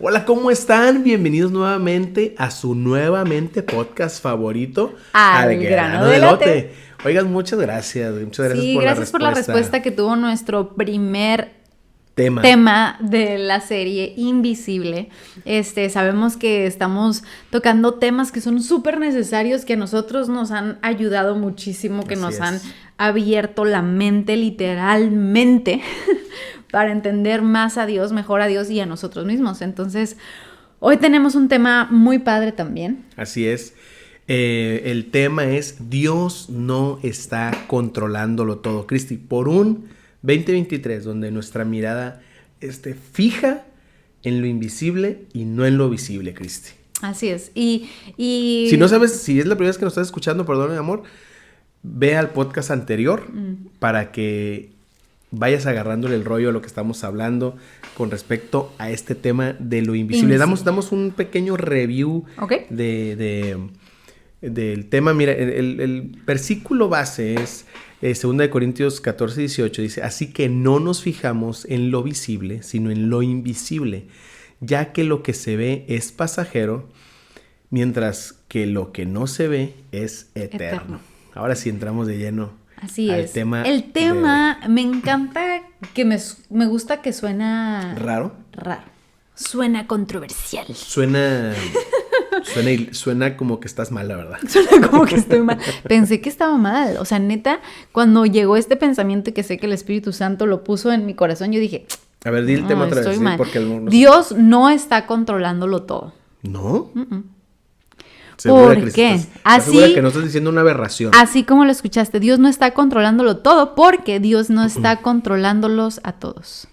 Hola, ¿cómo están? Bienvenidos nuevamente a su podcast favorito, Al grano de elote. Oigan, muchas gracias Sí, por gracias por la respuesta que tuvo nuestro primer tema de la serie Invisible. Sabemos que estamos tocando temas que son súper necesarios, que a nosotros nos han ayudado muchísimo, que nos han abierto la mente literalmente para entender más a Dios, mejor a Dios y a nosotros mismos. Entonces, hoy tenemos un tema muy padre también. Así es. El tema es Dios no está controlándolo todo. Cristi, por un 2023 donde nuestra mirada esté fija en lo invisible y no en lo visible, Cristi. Así es. Y si no sabes, si es la primera vez que nos estás escuchando, perdón, mi amor, ve al podcast anterior para que vayas agarrándole el rollo a lo que estamos hablando con respecto a este tema de lo invisible. Damos un pequeño review del tema. Mira, el versículo base es 2 Corintios 14, 18. Dice, así que no nos fijamos en lo visible, sino en lo invisible, ya que lo que se ve es pasajero, mientras que lo que no se ve es eterno. Ahora sí entramos de lleno. Así es. El tema me encanta, que me gusta que suena... ¿Raro? Suena controversial. Suena como que estás mal, la verdad. Suena como que estoy mal. Pensé que estaba mal. O sea, neta, cuando llegó este pensamiento que sé que el Espíritu Santo lo puso en mi corazón, yo dije... A ver, di el tema otra vez. Estoy mal. Porque Dios no está controlándolo todo. ¿No? ¿Por qué? Así que no estás diciendo una aberración. Así como lo escuchaste, Dios no está controlándolo todo porque Dios no está controlándolos a todos.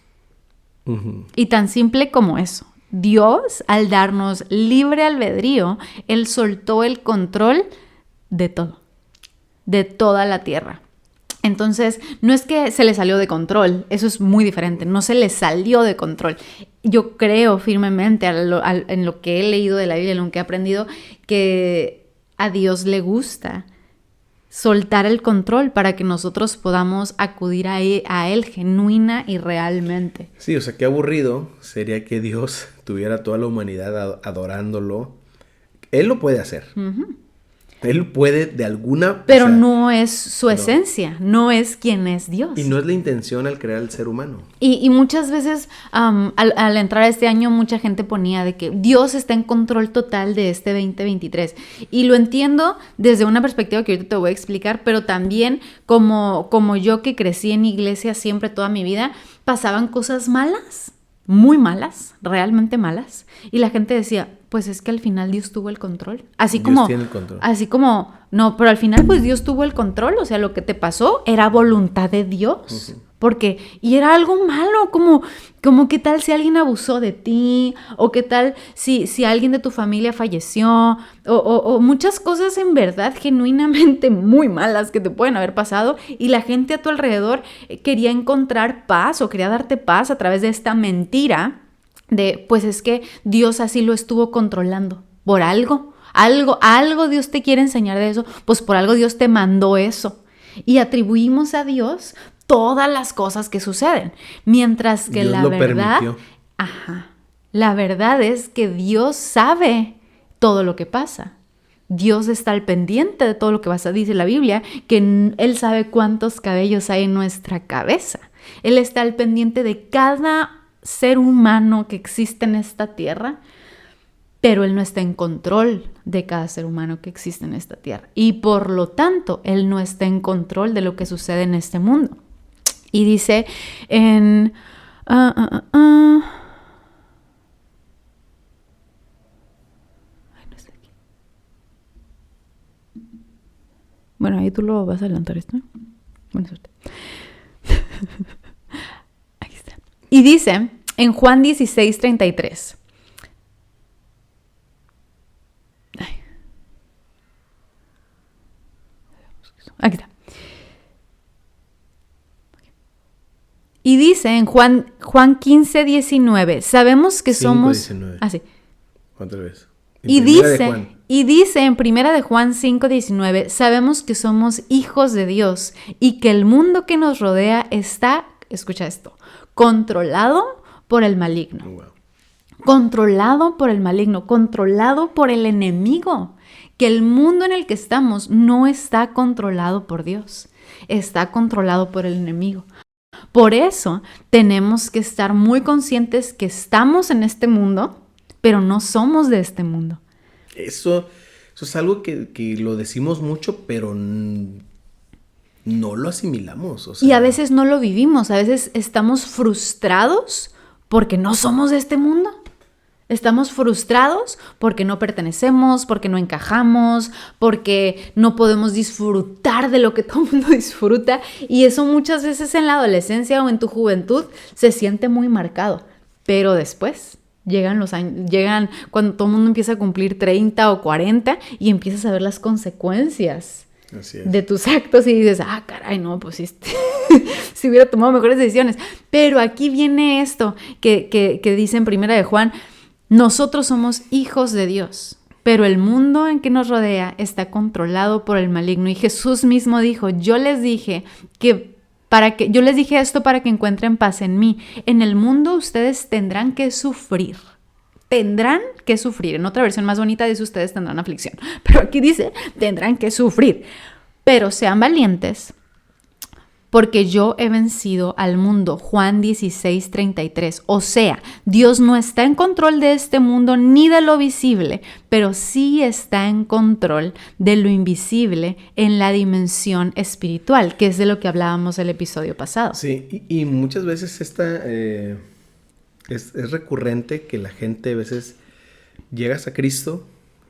Y tan simple como eso. Dios, al darnos libre albedrío, Él soltó el control de todo, de toda la tierra. Entonces, no es que se le salió de control, eso es muy diferente, no se le salió de control. Yo creo firmemente en lo que he leído de la Biblia, en lo que he aprendido, que a Dios le gusta soltar el control para que nosotros podamos acudir a Él genuina y realmente. Sí, o sea, qué aburrido sería que Dios tuviera toda la humanidad adorándolo. Él lo puede hacer. Él puede de alguna... Pero no es su esencia, no es quien es Dios. Y no es la intención al crear el ser humano. Y muchas veces al entrar a este año mucha gente ponía de que Dios está en control total de este 2023. Y lo entiendo desde una perspectiva que ahorita te voy a explicar, pero también como yo que crecí en iglesia siempre toda mi vida, pasaban cosas malas, muy malas, realmente malas. Y la gente decía, pues es que al final Dios tuvo el control. Dios tiene el control. Así como, no, pero al final pues Dios tuvo el control. O sea, lo que te pasó era voluntad de Dios. Porque, y era algo malo, como qué tal si alguien abusó de ti, o qué tal si alguien de tu familia falleció, o muchas cosas en verdad genuinamente muy malas que te pueden haber pasado, y la gente a tu alrededor quería encontrar paz o quería darte paz a través de esta mentira de, pues es que Dios así lo estuvo controlando, por algo Dios te quiere enseñar de eso, pues por algo Dios te mandó eso, y atribuimos a Dios todas las cosas que suceden, mientras que Dios lo permitió. La verdad es que Dios sabe todo lo que pasa. Dios está al pendiente de todo lo que pasa. Dice la Biblia que Él sabe cuántos cabellos hay en nuestra cabeza. Él está al pendiente de cada ser humano que existe en esta tierra, pero Él no está en control de cada ser humano que existe en esta tierra. Y por lo tanto, Él no está en control de lo que sucede en este mundo. Y dice en... Ay, no está aquí. Bueno, ahí tú lo vas a adelantar esto. Buena suerte. Aquí está. Y dice en Juan 16, 33. Aquí está. Y dice en Juan 15, 19, sabemos que 5, somos... 19. Ah, sí. ¿Cuántas veces? Y dice en Primera de Juan 5, 19, sabemos que somos hijos de Dios y que el mundo que nos rodea está, escucha esto, controlado por el maligno. Wow. controlado por el maligno, controlado por el enemigo. Que el mundo en el que estamos no está controlado por Dios, está controlado por el enemigo. Por eso tenemos que estar muy conscientes que estamos en este mundo, pero no somos de este mundo. Eso es algo que lo decimos mucho, pero no lo asimilamos. O sea, y a veces no lo vivimos, a veces estamos frustrados porque no somos de este mundo. Estamos frustrados porque no pertenecemos, porque no encajamos, porque no podemos disfrutar de lo que todo el mundo disfruta. Y eso muchas veces en la adolescencia o en tu juventud se siente muy marcado. Pero después llegan los años, llegan cuando todo el mundo empieza a cumplir 30 o 40 y empiezas a ver las consecuencias de tus actos y dices, caray, no, pues si hubiera tomado mejores decisiones. Pero aquí viene esto que dice en Primera de Juan: nosotros somos hijos de Dios, pero el mundo en que nos rodea está controlado por el maligno. Y Jesús mismo dijo: yo les dije esto para que encuentren paz en mí. En el mundo ustedes tendrán que sufrir. Tendrán que sufrir. En otra versión más bonita dice: ustedes tendrán aflicción. Pero aquí dice: tendrán que sufrir. Pero sean valientes, porque yo he vencido al mundo. Juan 16:33. O sea, Dios no está en control de este mundo ni de lo visible, pero sí está en control de lo invisible en la dimensión espiritual, que es de lo que hablábamos el episodio pasado. Sí, y muchas veces es recurrente que la gente a veces llegas a Cristo,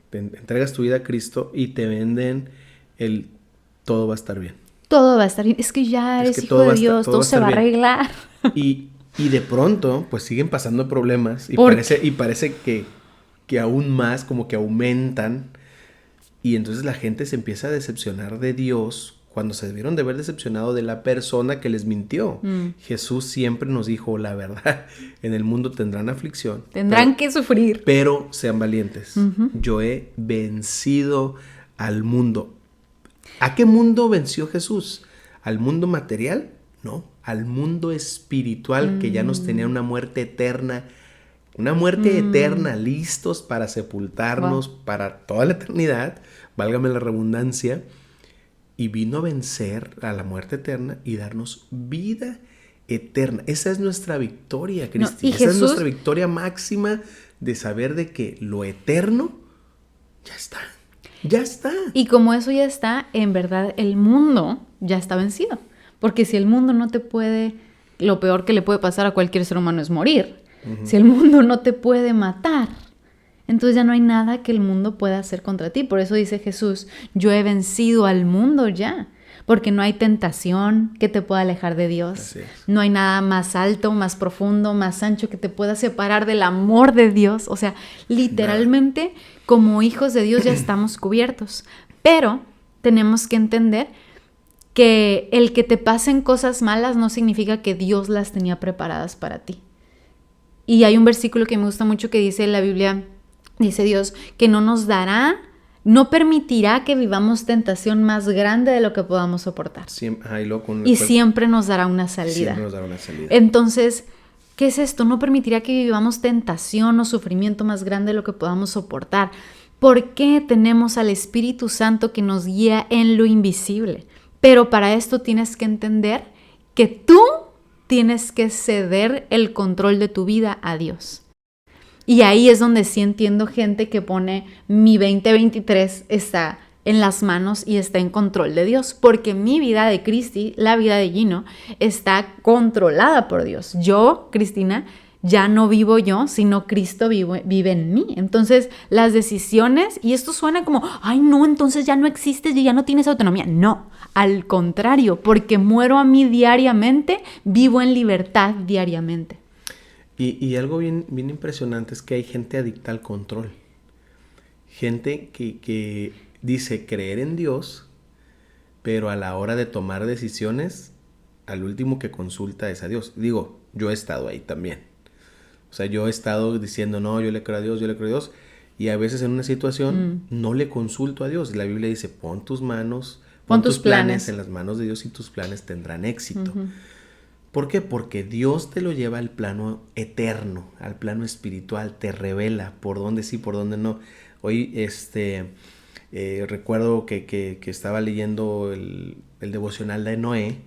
te entregas tu vida a Cristo y te venden el todo va a estar bien. Todo va a estar bien. Es que ya eres hijo de Dios, todo se va a arreglar. Y de pronto, pues siguen pasando problemas. Y parece que aún más, como que aumentan. Y entonces la gente se empieza a decepcionar de Dios cuando se debieron de haber decepcionado de la persona que les mintió. Jesús siempre nos dijo la verdad. En el mundo tendrán aflicción. Tendrán que sufrir. Pero sean valientes. Yo he vencido al mundo. ¿A qué mundo venció Jesús? ¿Al mundo material? No, al mundo espiritual que ya nos tenía una muerte eterna. Una muerte eterna, listos para sepultarnos para toda la eternidad, válgame la redundancia. Y vino a vencer a la muerte eterna y darnos vida eterna. Esa es nuestra victoria, Cristi. Esa es nuestra victoria máxima de saber de que lo eterno ya está. Ya está. Y como eso ya está, en verdad el mundo ya está vencido. Porque si el mundo no te puede, lo peor que le puede pasar a cualquier ser humano es morir. Si el mundo no te puede matar, entonces ya no hay nada que el mundo pueda hacer contra ti. Por eso dice Jesús: yo he vencido al mundo ya. Porque no hay tentación que te pueda alejar de Dios. No hay nada más alto, más profundo, más ancho que te pueda separar del amor de Dios. O sea, literalmente, como hijos de Dios ya estamos cubiertos. Pero tenemos que entender que el que te pasen cosas malas no significa que Dios las tenía preparadas para ti. Y hay un versículo que me gusta mucho que dice en la Biblia, dice Dios, que no permitirá que vivamos tentación más grande de lo que podamos soportar. Siempre nos dará una salida. Entonces, ¿qué es esto? No permitirá que vivamos tentación o sufrimiento más grande de lo que podamos soportar. ¿Por qué tenemos al Espíritu Santo que nos guía en lo invisible? Pero para esto tienes que entender que tú tienes que ceder el control de tu vida a Dios. Y ahí es donde sí entiendo gente que pone: mi 2023 está en las manos y está en control de Dios. Porque mi vida de Cristi, la vida de Gino, está controlada por Dios. Yo, Cristina, ya no vivo yo, sino Cristo vive en mí. Entonces, las decisiones, y esto suena como: ay, no, entonces ya no existes y ya no tienes autonomía. No, al contrario, porque muero a mí diariamente, vivo en libertad diariamente. Y algo bien impresionante es que hay gente adicta al control. Gente que dice creer en Dios, pero a la hora de tomar decisiones, al último que consulta es a Dios. Digo, yo he estado ahí también. O sea, yo he estado diciendo: no, yo le creo a Dios, yo le creo a Dios. Y a veces en una situación no le consulto a Dios. La Biblia dice: pon tus planes en las manos de Dios y tus planes tendrán éxito. ¿Por qué? Porque Dios te lo lleva al plano eterno, al plano espiritual, te revela por dónde sí, por dónde no. Hoy recuerdo que estaba leyendo el devocional de Noé,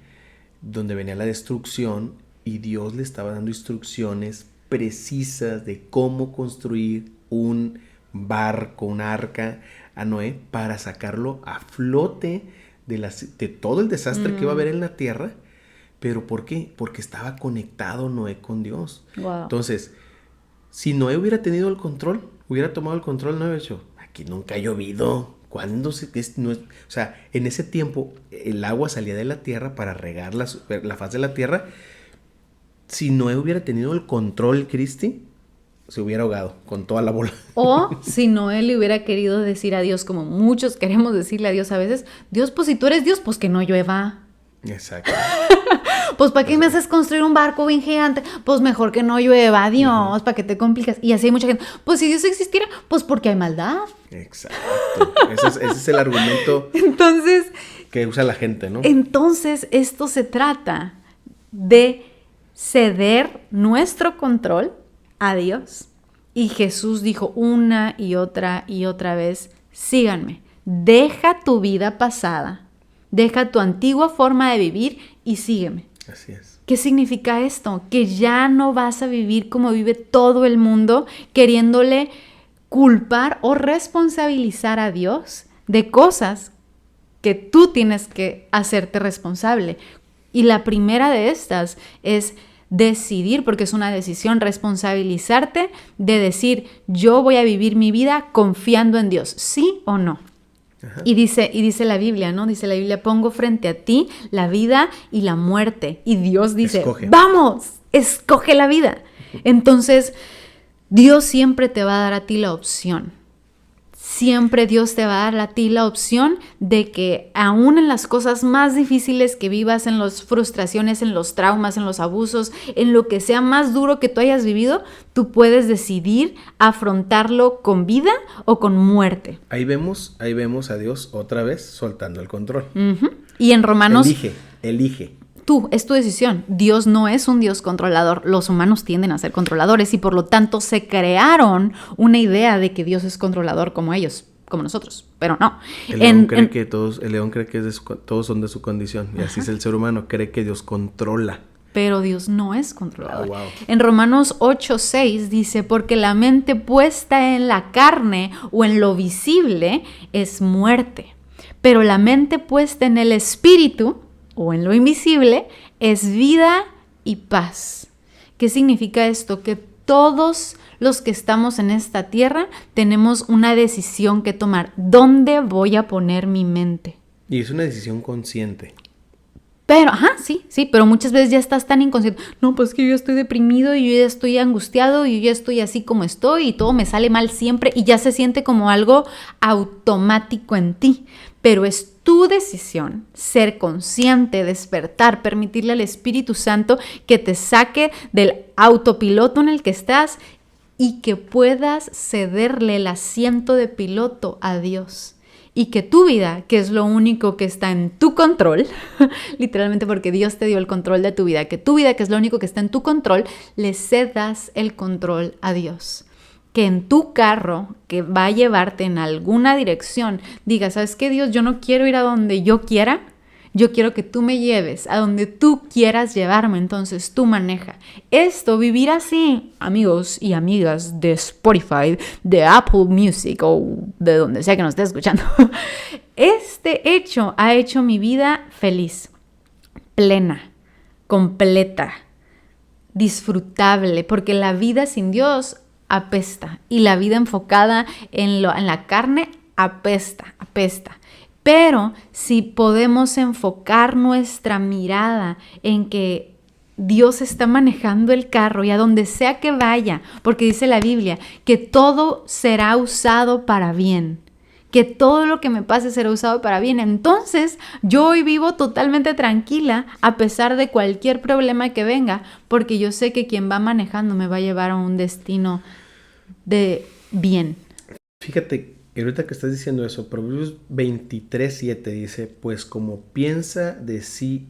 donde venía la destrucción y Dios le estaba dando instrucciones precisas de cómo construir un barco, un arca a Noé para sacarlo a flote de todo el desastre que iba a haber en la tierra. ¿Pero por qué? Porque estaba conectado Noé con Dios. Wow. Entonces, si Noé hubiera tenido el control, hubiera tomado el control, no hubiera hecho, aquí nunca ha llovido. ¿Cuándo o sea, en ese tiempo el agua salía de la tierra para regar la faz de la tierra. Si Noé hubiera tenido el control, Cristi, se hubiera ahogado con toda la bola. O si Noé le hubiera querido decir a Dios, como muchos queremos decirle a Dios a veces, Dios, pues si tú eres Dios, pues que no llueva. Exacto. Pues ¿para qué me haces construir un barco bien gigante? Pues mejor que no llueva, Dios, ¿para qué te complicas? Y así hay mucha gente, pues si Dios existiera, pues porque hay maldad. Exacto. Ese es el argumento Entonces, que usa la gente, ¿no? Entonces, esto se trata de ceder nuestro control a Dios. Y Jesús dijo una y otra vez, síganme, deja tu vida pasada, deja tu antigua forma de vivir y sígueme. Así es. ¿Qué significa esto? Que ya no vas a vivir como vive todo el mundo, queriéndole culpar o responsabilizar a Dios de cosas que tú tienes que hacerte responsable. Y la primera de estas es decidir, porque es una decisión, responsabilizarte de decir, yo voy a vivir mi vida confiando en Dios, ¿sí o no? Ajá. Y dice la Biblia, ¿no? Dice la Biblia, pongo frente a ti la vida y la muerte. Y Dios dice, escoge. Vamos, escoge la vida. Entonces, Dios siempre te va a dar a ti la opción. Siempre Dios te va a dar a ti la opción de que aún en las cosas más difíciles que vivas, en las frustraciones, en los traumas, en los abusos, en lo que sea más duro que tú hayas vivido, tú puedes decidir afrontarlo con vida o con muerte. Ahí vemos a Dios otra vez soltando el control. Uh-huh. Y en Romanos... Elige. Es tu decisión. Dios no es un Dios controlador. Los humanos tienden a ser controladores y por lo tanto se crearon una idea de que Dios es controlador como ellos, como nosotros, pero no. El león cree que todos son de su condición y así es el ser humano, cree que Dios controla. Pero Dios no es controlador. Oh, wow. En Romanos 8:6 dice, porque la mente puesta en la carne o en lo visible es muerte, pero la mente puesta en el espíritu o en lo invisible, es vida y paz. ¿Qué significa esto? Que todos los que estamos en esta tierra tenemos una decisión que tomar. ¿Dónde voy a poner mi mente? Y es una decisión consciente. Pero, sí, pero muchas veces ya estás tan inconsciente. No, pues que yo ya estoy deprimido y yo ya estoy angustiado y yo ya estoy así como estoy y todo me sale mal siempre y ya se siente como algo automático en ti. Pero es tu decisión ser consciente, despertar, permitirle al Espíritu Santo que te saque del autopiloto en el que estás y que puedas cederle el asiento de piloto a Dios. Y que tu vida, que es lo único que está en tu control, literalmente porque Dios te dio el control de tu vida, que tu vida, que es lo único que está en tu control, le cedas el control a Dios. Que en tu carro, que va a llevarte en alguna dirección, digas, ¿sabes qué, Dios? Yo no quiero ir a donde yo quiera, yo quiero que tú me lleves a donde tú quieras llevarme, entonces tú maneja. Esto, vivir así, amigos y amigas de Spotify, de Apple Music o de donde sea que nos esté escuchando, este hecho ha hecho mi vida feliz, plena, completa, disfrutable, porque la vida sin Dios apesta y la vida enfocada en la carne apesta. Pero si podemos enfocar nuestra mirada en que Dios está manejando el carro y a donde sea que vaya, porque dice la Biblia que todo será usado para bien, que todo lo que me pase será usado para bien, entonces yo hoy vivo totalmente tranquila a pesar de cualquier problema que venga, porque yo sé que quien va manejando me va a llevar a un destino de bien. Fíjate, ahorita que estás diciendo eso, Proverbios 23:7 dice, pues como piensa de sí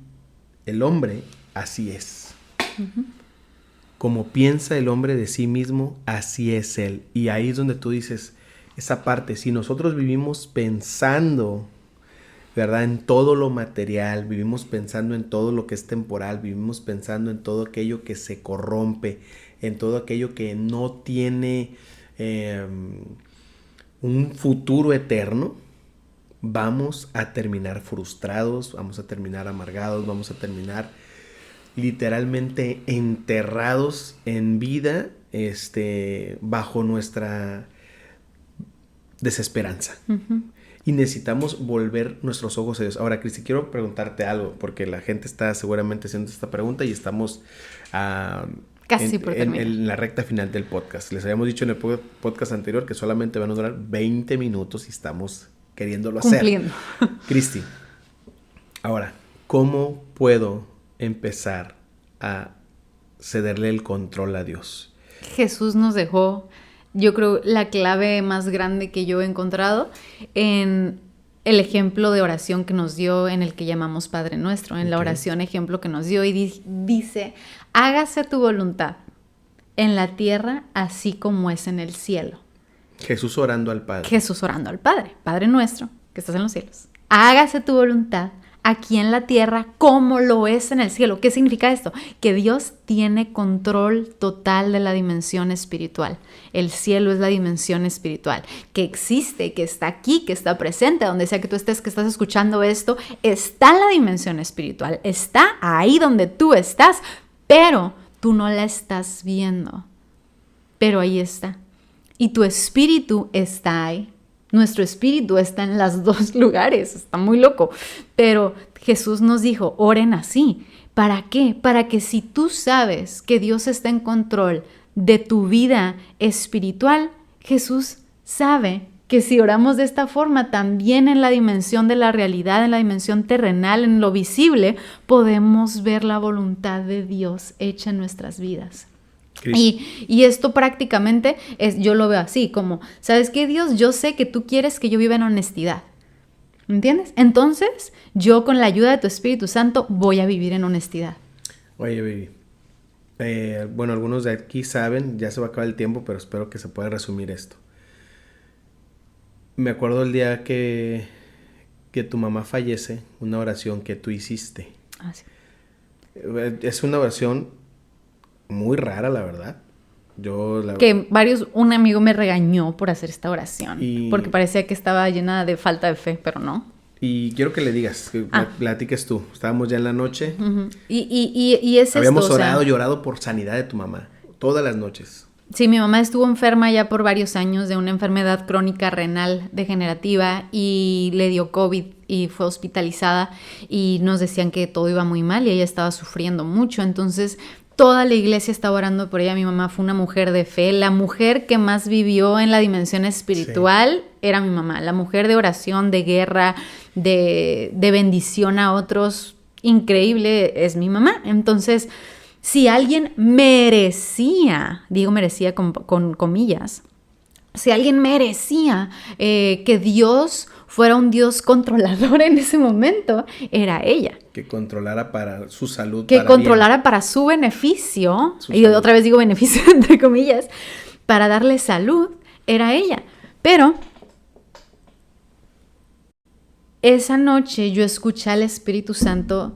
el hombre, así es. Como piensa el hombre de sí mismo, así es él. Y ahí es donde tú dices, esa parte, si nosotros vivimos pensando, ¿verdad?, en todo lo material, vivimos pensando en todo lo que es temporal, vivimos pensando en todo aquello que se corrompe, en todo aquello que no tiene un futuro eterno, vamos a terminar frustrados, vamos a terminar amargados, vamos a terminar literalmente enterrados en vida, bajo nuestra desesperanza. Y necesitamos volver nuestros ojos a Dios. Ahora, Cristi, quiero preguntarte algo, porque la gente está seguramente haciendo esta pregunta y estamos casi por terminar. En la recta final del podcast. Les habíamos dicho en el podcast anterior que solamente van a durar 20 minutos y estamos queriéndolo cumpliendo. Hacer. Cristi, ahora, ¿cómo puedo empezar a cederle el control a Dios? Jesús nos dejó, yo creo, la clave más grande que yo he encontrado en el ejemplo de oración que nos dio en el que llamamos Padre Nuestro, en la oración ejemplo que nos dio, y dice, hágase tu voluntad en la tierra así como es en el cielo. Jesús orando al Padre. Jesús orando al Padre, Padre Nuestro, que estás en los cielos. Hágase tu voluntad aquí en la tierra como lo es en el cielo. ¿Qué significa esto? Que Dios tiene control total de la dimensión espiritual. El cielo es la dimensión espiritual, que existe, que está aquí, que está presente, donde sea que tú estés, que estás escuchando esto, está la dimensión espiritual, está ahí donde tú estás, pero tú no la estás viendo, pero ahí está. Y tu espíritu está ahí. Nuestro espíritu está en los dos lugares, está muy loco. Pero Jesús nos dijo, oren así. ¿Para qué? Para que si tú sabes que Dios está en control de tu vida espiritual, Jesús sabe que si oramos de esta forma, también en la dimensión de la realidad, en la dimensión terrenal, en lo visible, podemos ver la voluntad de Dios hecha en nuestras vidas. Y esto prácticamente yo lo veo así, como, ¿sabes qué, Dios? Yo sé que tú quieres que yo viva en honestidad, ¿me entiendes? Entonces, yo con la ayuda de tu Espíritu Santo voy a vivir en honestidad. Oye, baby, bueno, algunos de aquí saben, ya se va a acabar el tiempo, pero espero que se pueda resumir esto. Me acuerdo el día que tu mamá fallece, una oración que tú hiciste. Ah, sí. Es una oración muy rara, la verdad. Un amigo me regañó por hacer esta oración, porque parecía que estaba llena de falta de fe, pero no. Y quiero que le digas, que platiques tú. Estábamos ya en la noche. Uh-huh. Y es Habíamos esto, orado, llorado por sanidad de tu mamá, todas las noches. Sí, mi mamá estuvo enferma ya por varios años de una enfermedad crónica renal degenerativa y le dio COVID y fue hospitalizada y nos decían que todo iba muy mal y ella estaba sufriendo mucho. Entonces, toda la iglesia estaba orando por ella. Mi mamá fue una mujer de fe. La mujer que más vivió en la dimensión espiritual era mi mamá. La mujer de oración, de guerra, de bendición a otros. Increíble es mi mamá. Entonces, si alguien merecía, digo merecía con comillas, si alguien merecía que Dios fuera un Dios controlador en ese momento, era ella. Que controlara para su salud. Que controlara para su beneficio, y otra vez digo beneficio entre comillas, para darle salud, era ella. Pero esa noche yo escuché al Espíritu Santo,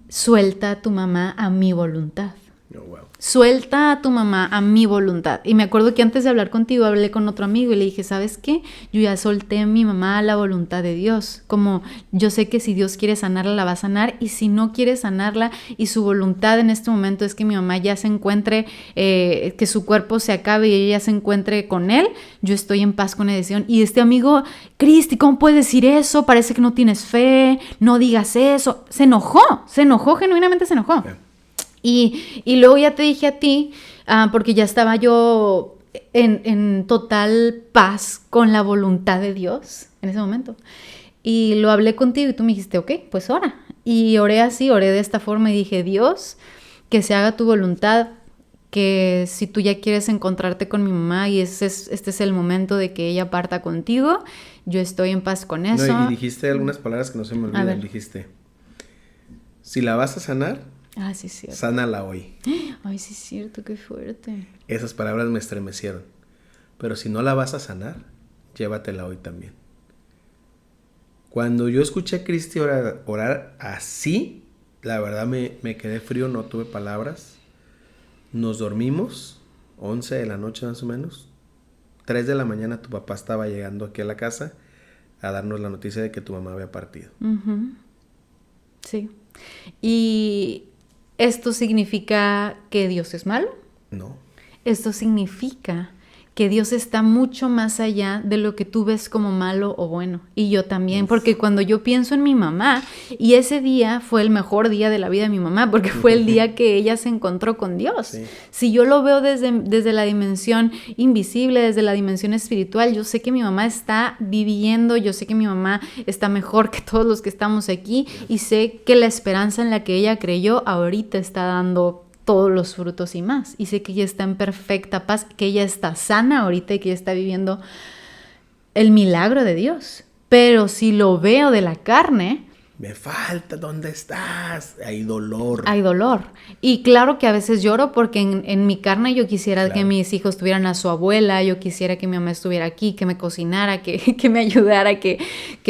suelta a tu mamá a mi voluntad. Oh, wow. Suelta a tu mamá a mi voluntad. Y me acuerdo que antes de hablar contigo hablé con otro amigo y le dije, ¿sabes qué? Yo ya solté a mi mamá a la voluntad de Dios. Como yo sé que si Dios quiere sanarla, la va a sanar. Y si no quiere sanarla y su voluntad en este momento es que mi mamá ya se encuentre, que su cuerpo se acabe y ella se encuentre con él, yo estoy en paz con la decisión. Y este amigo, Cristi, ¿cómo puedes decir eso? Parece que no tienes fe, no digas eso. Se enojó, genuinamente se enojó. Yeah. Y luego ya te dije a ti, porque ya estaba yo en total paz con la voluntad de Dios en ese momento. Y lo hablé contigo y tú me dijiste, ok, pues ora. Y oré así, oré de esta forma y dije, Dios, que se haga tu voluntad, que si tú ya quieres encontrarte con mi mamá y este es el momento de que ella parta contigo, yo estoy en paz con eso. No, y dijiste algunas palabras que no se me olvidan. Dijiste, si la vas a sanar, Ah, sí, es cierto. Sánala hoy. Ay, sí, es cierto, qué fuerte. Esas palabras me estremecieron. Pero si no la vas a sanar, llévatela hoy también. Cuando yo escuché a Cristi orar así, la verdad me quedé frío, no tuve palabras. Nos dormimos, 11 de la noche más o menos. 3 de la mañana tu papá estaba llegando aquí a la casa a darnos la noticia de que tu mamá había partido. Uh-huh. Sí. ¿Y esto significa que Dios es malo? No. Esto significa que Dios está mucho más allá de lo que tú ves como malo o bueno. Y yo también, porque cuando yo pienso en mi mamá, y ese día fue el mejor día de la vida de mi mamá, porque fue el día que ella se encontró con Dios. Sí. Si yo lo veo desde la dimensión invisible, desde la dimensión espiritual, yo sé que mi mamá está viviendo, yo sé que mi mamá está mejor que todos los que estamos aquí, y sé que la esperanza en la que ella creyó ahorita está dando todos los frutos y más. Y sé que ella está en perfecta paz, que ella está sana ahorita y que ella está viviendo el milagro de Dios. Pero si lo veo de la carne... Me falta, ¿dónde estás? Hay dolor. Hay dolor. Y claro que a veces lloro porque en mi carne yo quisiera que mis hijos tuvieran a su abuela, yo quisiera que mi mamá estuviera aquí, que me cocinara, que me ayudara, que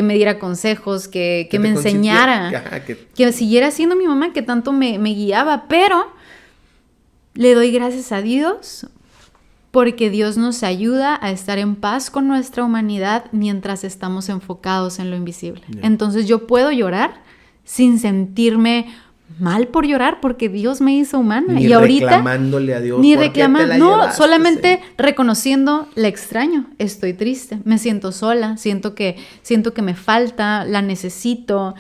me diera consejos, que me enseñara. Que siguiera siendo mi mamá que tanto me guiaba, pero... Le doy gracias a Dios porque Dios nos ayuda a estar en paz con nuestra humanidad mientras estamos enfocados en lo invisible. Yeah. Entonces yo puedo llorar sin sentirme mal por llorar porque Dios me hizo humana. Ni y ahorita reclamándole a Dios. Ni reclamando, no, solamente reconociendo la extraño. Estoy triste, me siento sola, siento que me falta, la necesito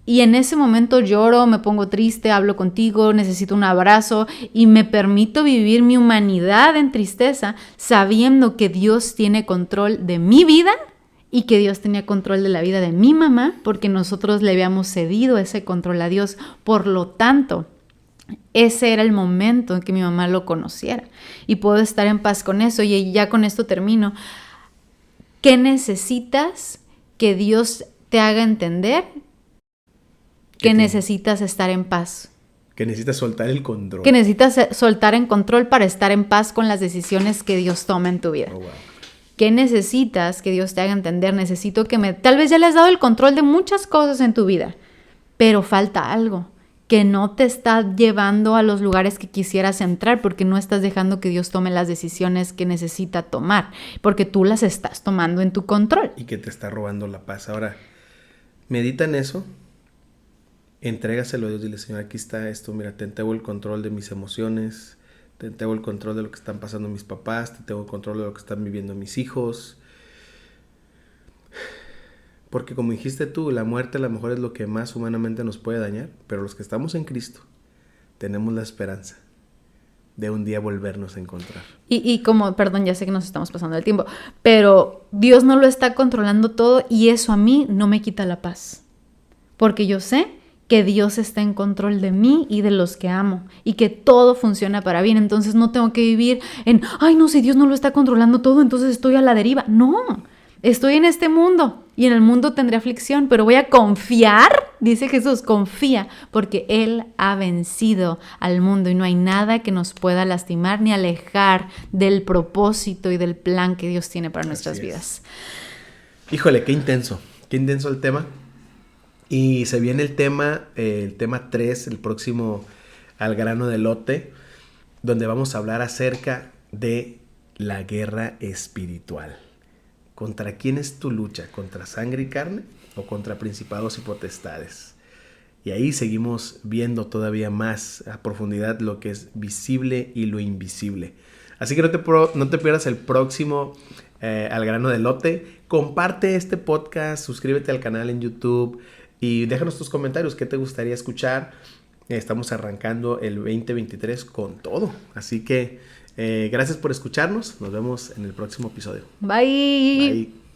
y en ese momento lloro, me pongo triste, hablo contigo, necesito un abrazo y me permito vivir mi humanidad en tristeza sabiendo que Dios tiene control de mi vida y que Dios tenía control de la vida de mi mamá porque nosotros le habíamos cedido ese control a Dios. Por lo tanto, ese era el momento en que mi mamá lo conociera y puedo estar en paz con eso. Y ya con esto termino. ¿Qué necesitas que Dios te haga entender? Que necesitas estar en paz. Que necesitas soltar el control. Que necesitas soltar el control para estar en paz con las decisiones que Dios toma en tu vida. Oh, wow. ¿Qué necesitas que Dios te haga entender? Necesito que tal vez ya le has dado el control de muchas cosas en tu vida, pero falta algo que no te está llevando a los lugares que quisieras entrar porque no estás dejando que Dios tome las decisiones que necesita tomar, porque tú las estás tomando en tu control. Y que te está robando la paz. Ahora, medita en eso. Entrégaselo a Dios, dile, Señor, aquí está esto, mira, te entrego el control de mis emociones, te entrego el control de lo que están pasando mis papás, te entrego el control de lo que están viviendo mis hijos. Porque como dijiste tú, la muerte a lo mejor es lo que más humanamente nos puede dañar, pero los que estamos en Cristo tenemos la esperanza de un día volvernos a encontrar. Y como, perdón, ya sé que nos estamos pasando el tiempo, pero Dios no lo está controlando todo y eso a mí no me quita la paz. Porque yo sé que Dios está en control de mí y de los que amo y que todo funciona para bien. Entonces no tengo que vivir en, ay no, si Dios no lo está controlando todo, entonces estoy a la deriva. No, estoy en este mundo y en el mundo tendré aflicción, pero voy a confiar, dice Jesús, confía, porque Él ha vencido al mundo y no hay nada que nos pueda lastimar ni alejar del propósito y del plan que Dios tiene para nuestras vidas. Híjole, qué intenso el tema. Y se viene el tema 3, el próximo Al grano del lote, donde vamos a hablar acerca de la guerra espiritual. ¿Contra quién es tu lucha? ¿Contra sangre y carne o contra principados y potestades? Y ahí seguimos viendo todavía más a profundidad lo que es visible y lo invisible. Así que no te pierdas el próximo Al grano del lote. Comparte este podcast, suscríbete al canal en YouTube. Y déjanos tus comentarios, ¿qué te gustaría escuchar? Estamos arrancando el 2023 con todo. Así que gracias por escucharnos. Nos vemos en el próximo episodio. Bye. Bye.